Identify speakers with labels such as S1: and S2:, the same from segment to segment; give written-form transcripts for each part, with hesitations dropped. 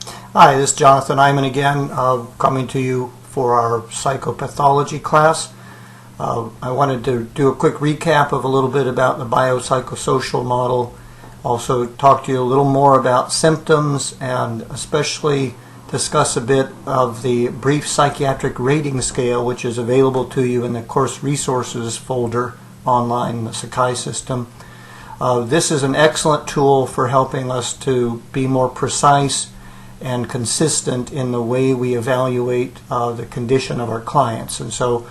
S1: Hi, this is Jonathan Iman again, coming to you for our psychopathology class. I wanted to do a quick recap of a little bit about the biopsychosocial model, also talk to you a little more about symptoms, and especially discuss a bit of the brief psychiatric rating scale, which is available to you in the course resources folder online in the Sakai system. This is an excellent tool for helping us to be more precise and consistent in the way we evaluate the condition of our clients. And so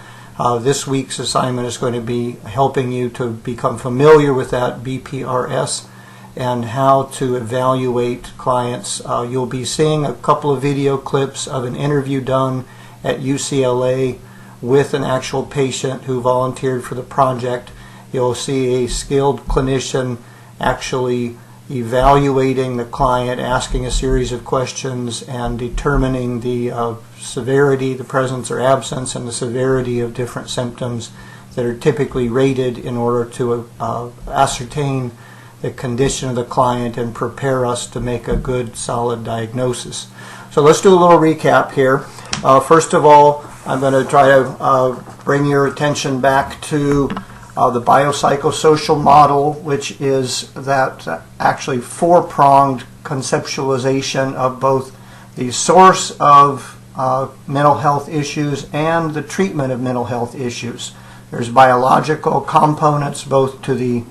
S1: this week's assignment is going to be helping you to become familiar with that BPRS and how to evaluate clients. You'll be seeing a couple of video clips of an interview done at UCLA with an actual patient who volunteered for the project. You'll see a skilled clinician actually evaluating the client, asking a series of questions, and determining the severity, the presence or absence, and the severity of different symptoms that are typically rated in order to ascertain the condition of the client and prepare us to make a good, solid diagnosis. So let's do a little recap here. First of all, I'm going to try to bring your attention back to the biopsychosocial model, which is that actually four-pronged conceptualization of both the source of mental health issues and the treatment of mental health issues. There's biological components both to the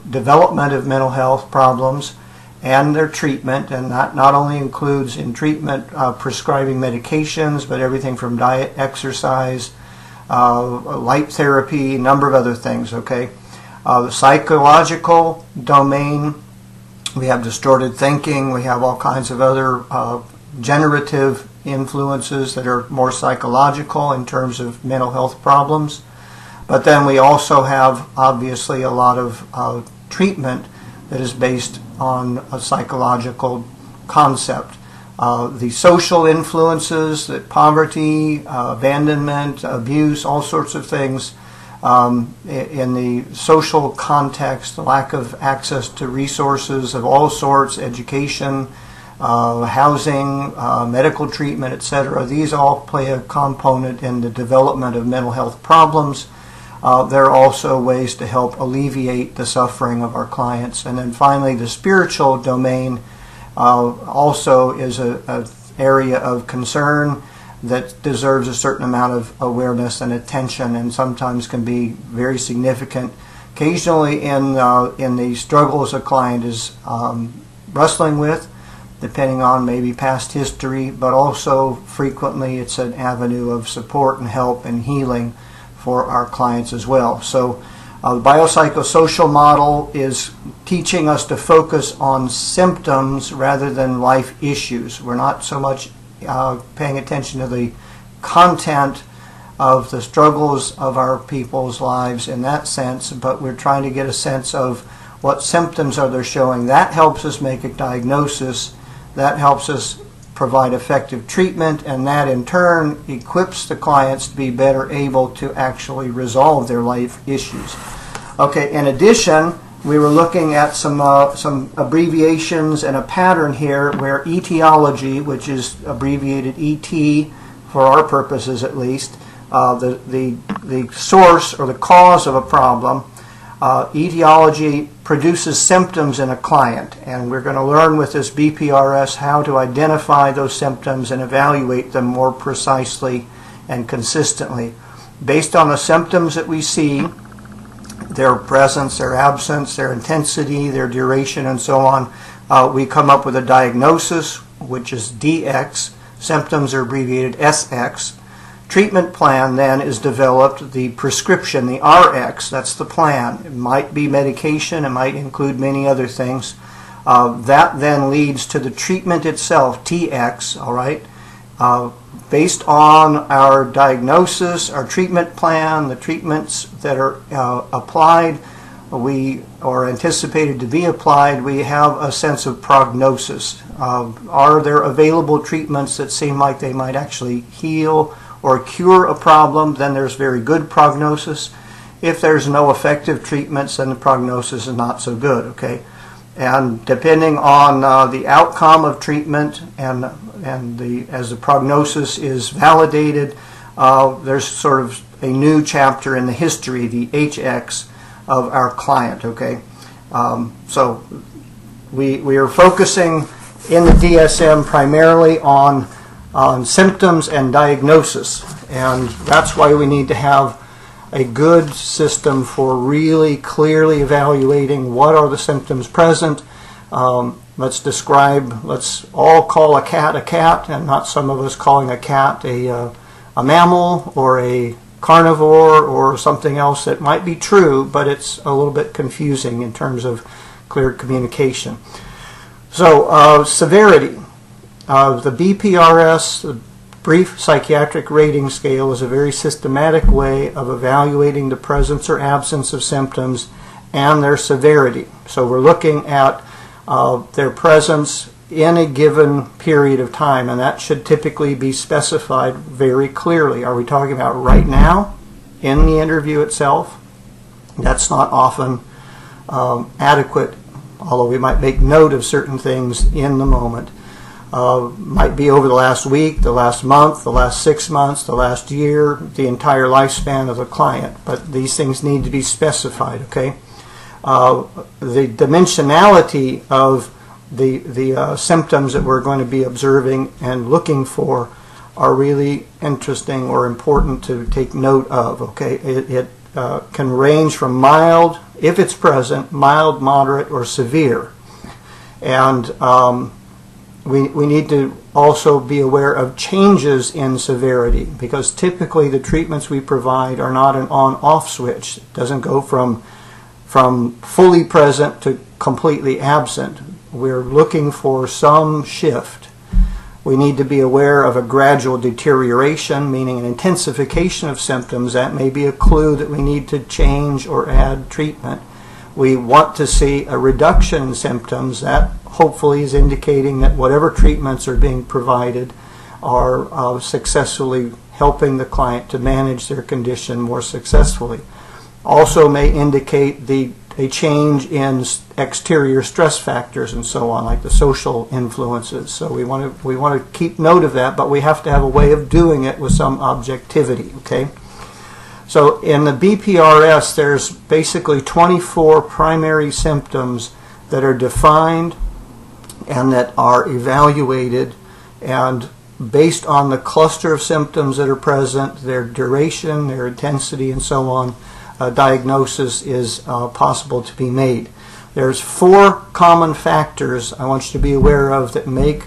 S1: development of mental health problems and their treatment, and that not only includes in treatment prescribing medications, but everything from diet, exercise, light therapy, a number of other things. Okay, the psychological domain, we have distorted thinking, we have all kinds of other generative influences that are more psychological in terms of mental health problems. But then we also have obviously a lot of treatment that is based on a psychological concept. The social influences, that poverty, abandonment, abuse, all sorts of things in the social context, the lack of access to resources of all sorts, education, housing, medical treatment, etc. These all play a component in the development of mental health problems. There are also ways to help alleviate the suffering of our clients. And then finally, the spiritual domain also is an area of concern that deserves a certain amount of awareness and attention, and sometimes can be very significant. Occasionally in the struggles a client is wrestling with, depending on maybe past history, but also frequently it's an avenue of support and help and healing for our clients as well. So the biopsychosocial model is teaching us to focus on symptoms rather than life issues. We're not so much paying attention to the content of the struggles of our people's lives in that sense, but we're trying to get a sense of what symptoms are they showing. That helps us make a diagnosis. That helps us provide effective treatment, and that in turn equips the clients to be better able to actually resolve their life issues. Okay, in addition, we were looking at some abbreviations and a pattern here where etiology, which is abbreviated ET for our purposes at least, the source or the cause of a problem, etiology produces symptoms in a client, and we're going to learn with this BPRS how to identify those symptoms and evaluate them more precisely and consistently. Based on the symptoms that we see, their presence, their absence, their intensity, their duration, and so on, we come up with a diagnosis, which is DX. Symptoms are abbreviated SX. Treatment plan then is developed, the prescription, the RX, that's the plan. It might be medication, it might include many other things. That then leads to the treatment itself, TX, all right? Based on our diagnosis, our treatment plan, the treatments that are applied, or anticipated to be applied, we have a sense of prognosis. Are there available treatments that seem like they might actually heal or cure a problem? Then there's very good prognosis. If there's no effective treatments, then the prognosis is not so good, okay? And depending on the outcome of treatment and as the prognosis is validated, there's sort of a new chapter in the history, the HX, of our client. Okay, so we are focusing in the DSM primarily on symptoms and diagnosis, and that's why we need to have a good system for really clearly evaluating what are the symptoms present. Let's all call a cat, and not some of us calling a cat a mammal or a carnivore or something else that might be true, but it's a little bit confusing in terms of clear communication. So severity. The BPRS, the Brief Psychiatric Rating Scale, is a very systematic way of evaluating the presence or absence of symptoms and their severity. So we're looking at their presence in a given period of time, and that should typically be specified very clearly. Are we talking about right now in the interview itself? That's not often adequate, although we might make note of certain things in the moment. Might be over the last week, the last month, the last 6 months, the last year, the entire lifespan of the client. But these things need to be specified, okay? The dimensionality of the symptoms that we're going to be observing and looking for are really interesting or important to take note of, okay? It can range from mild, if it's present, mild, moderate, or severe. And we need to also be aware of changes in severity, because typically the treatments we provide are not an on-off switch. It doesn't go from fully present to completely absent. We're looking for some shift. We need to be aware of a gradual deterioration, meaning an intensification of symptoms. That may be a clue that we need to change or add treatment. We want to see a reduction in symptoms. That hopefully is indicating that whatever treatments are being provided are successfully helping the client to manage their condition more successfully. Also may indicate a change in exterior stress factors and so on, like the social influences. So we want to keep note of that, but we have to have a way of doing it with some objectivity, okay? So in the BPRS, there's basically 24 primary symptoms that are defined and that are evaluated, and based on the cluster of symptoms that are present, their duration, their intensity, and so on, a diagnosis is possible to be made. There's 4 common factors I want you to be aware of that make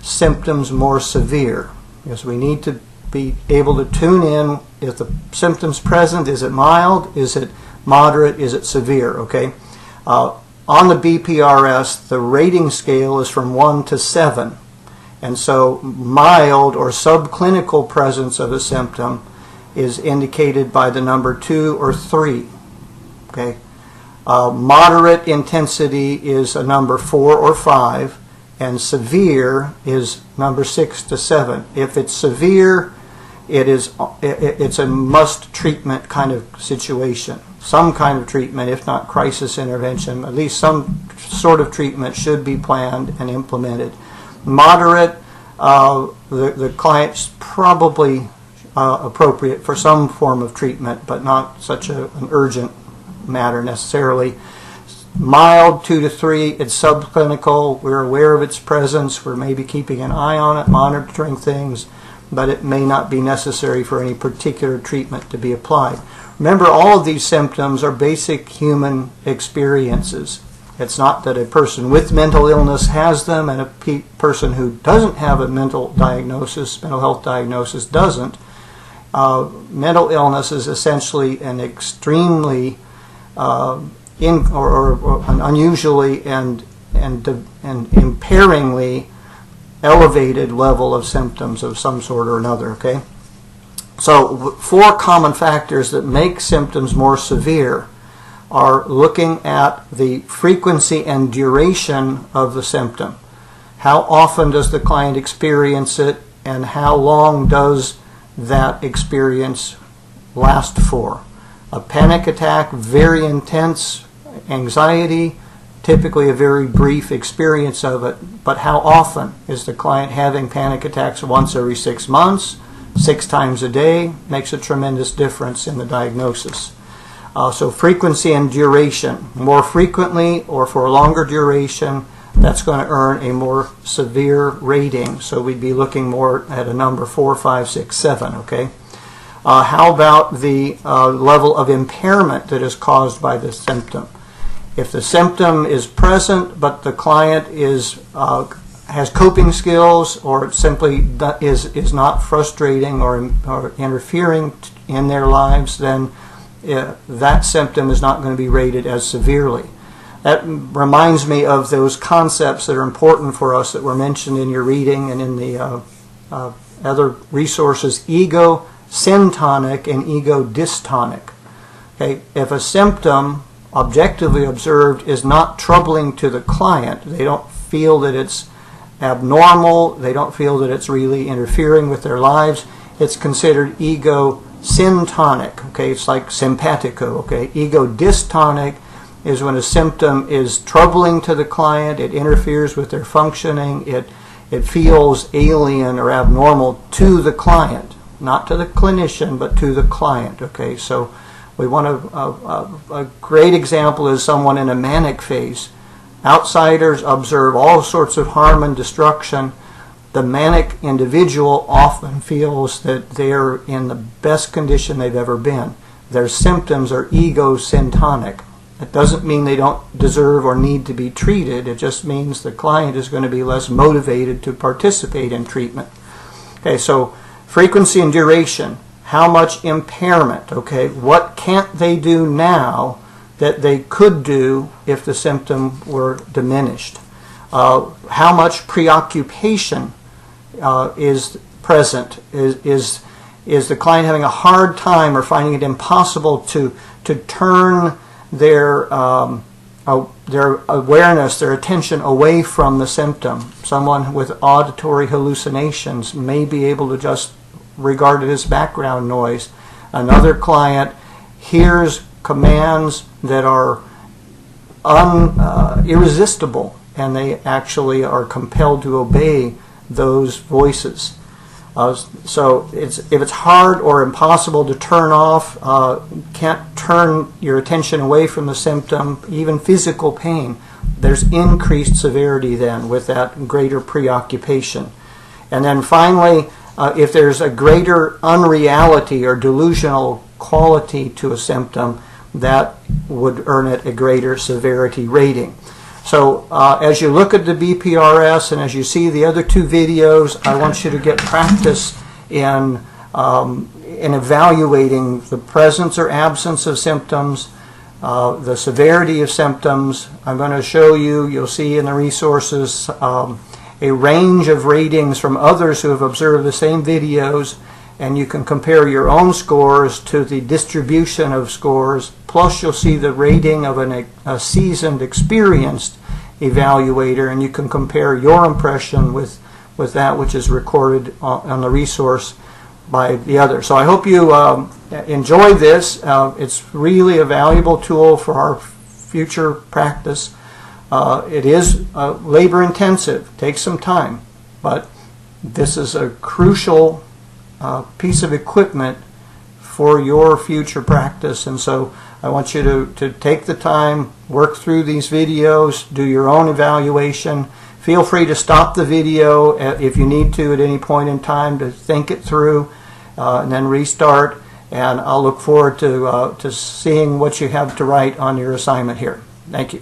S1: symptoms more severe, because we need to be able to tune in if the symptoms present, is it mild, is it moderate, is it severe, okay? On the BPRS, the rating scale is from 1 to 7, and so mild or subclinical presence of a symptom is indicated by the number 2 or 3, okay? Moderate intensity is a number 4 or 5, and severe is number 6 to 7. If it's severe, it's a must treatment kind of situation. Some kind of treatment, if not crisis intervention, at least some sort of treatment should be planned and implemented. Moderate, the client's probably appropriate for some form of treatment, but not such an urgent matter necessarily. Mild, 2 to 3, it's subclinical. We're aware of its presence. We're maybe keeping an eye on it, monitoring things, but it may not be necessary for any particular treatment to be applied. Remember, all of these symptoms are basic human experiences. It's not that a person with mental illness has them and a person who doesn't have a mental health diagnosis doesn't. Mental illness is essentially an extremely or an unusually and impairingly elevated level of symptoms of some sort or another, okay? So 4 common factors that make symptoms more severe are looking at the frequency and duration of the symptom. How often does the client experience it, and how long does that experience last for? A panic attack, very intense anxiety, typically a very brief experience of it, but how often is the client having panic attacks? Once every 6 months, 6 times a day, makes a tremendous difference in the diagnosis. So frequency and duration. More frequently or for a longer duration, that's going to earn a more severe rating. So we'd be looking more at a number 4, 5, 6, 7, okay? How about the level of impairment that is caused by the symptom? If the symptom is present, but the client has coping skills, or simply is not frustrating or interfering in their lives, then that symptom is not going to be rated as severely. That reminds me of those concepts that are important for us that were mentioned in your reading and in the other resources: ego syntonic and ego dystonic. Okay, if a symptom objectively observed is not troubling to the client, they don't feel that it's abnormal, they don't feel that it's really interfering with their lives, it's considered ego syntonic. Okay, it's like simpatico. Okay, ego dystonic is when a symptom is troubling to the client, it interferes with their functioning, it feels alien or abnormal to the client, not to the clinician, but to the client. Okay, so we want a great example is someone in a manic phase. Outsiders observe all sorts of harm and destruction. The manic individual often feels that they're in the best condition they've ever been. Their symptoms are ego syntonic. It doesn't mean they don't deserve or need to be treated. It just means the client is going to be less motivated to participate in treatment. Okay, so frequency and duration. How much impairment? Okay, what can't they do now that they could do if the symptom were diminished? How much preoccupation is present? Is the client having a hard time or finding it impossible to turn their awareness, their attention away from the symptom? Someone with auditory hallucinations may be able to just regard it as background noise. Another client hears commands that are irresistible, and they actually are compelled to obey those voices. So if it's hard or impossible to turn off, can't turn your attention away from the symptom, even physical pain, there's increased severity then with that greater preoccupation. And then finally, if there's a greater unreality or delusional quality to a symptom, that would earn it a greater severity rating. So as you look at the BPRS and as you see the other 2 videos, I want you to get practice in evaluating the presence or absence of symptoms, the severity of symptoms. I'm going to show you, you'll see in the resources, a range of ratings from others who have observed the same videos, and you can compare your own scores to the distribution of scores. Plus you'll see the rating of a seasoned, experienced evaluator, and you can compare your impression with that which is recorded on the resource by the other. So I hope you enjoy this. It's really a valuable tool for our future practice. It is labor intensive, takes some time, but this is a crucial piece of equipment for your future practice. And so I want you to take the time, work through these videos, do your own evaluation. Feel free to stop the video if you need to at any point in time to think it through, and then restart. And I'll look forward to seeing what you have to write on your assignment here. Thank you.